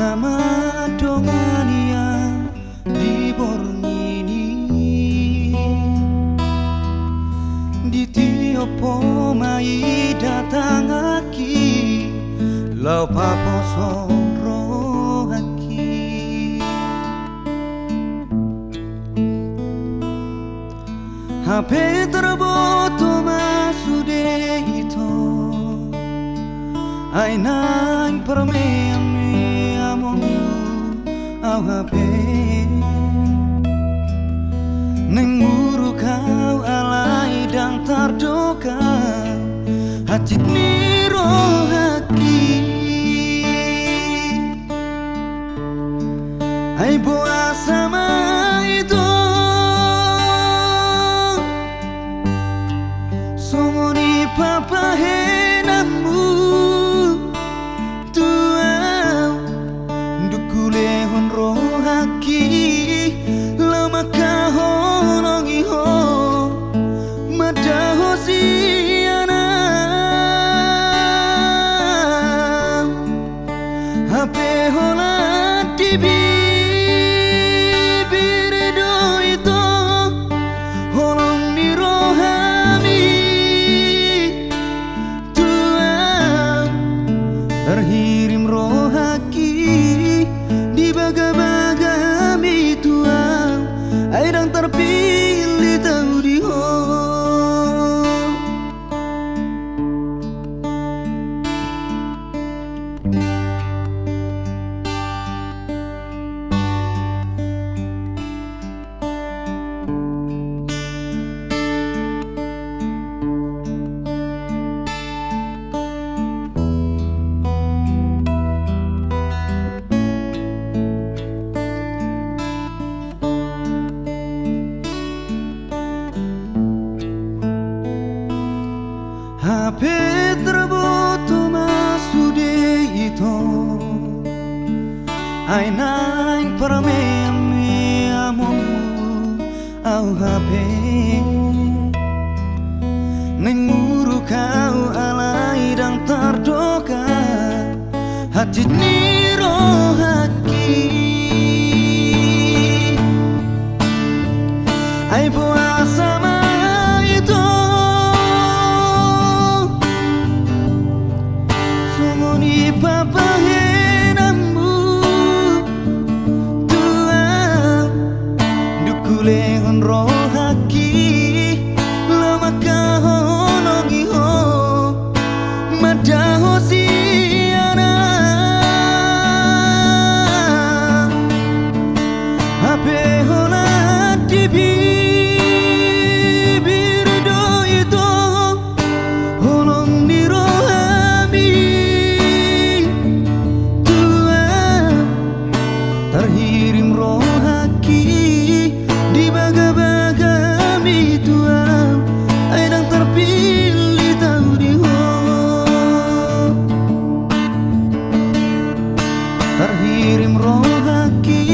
Nama dongania di borngini di tiopo mai datang aki lau papo soro aki HP terboto masude itu ainang permeame amongu au HP neng muru kau alai dan tardoka hati niro haki ai boa sama itu songoni papa henamu tuau dukule honro haki lama kahonongi ho madaho siana HP hola tibi terhirim roh haki di baga-baga mi tuang airang terpilih tahu di ho HP terboto masude itu ainang permeame amongu au HP neng muru kau alai dan tardoka hati niro haki ai boa sama ni papa henamu tuang dukule honro haki lama kahonongi ho madaho siana HP hola tibi terhirim roh haki di baga-baga mi tuang airang terpilih tahu di ho terhirim roh haki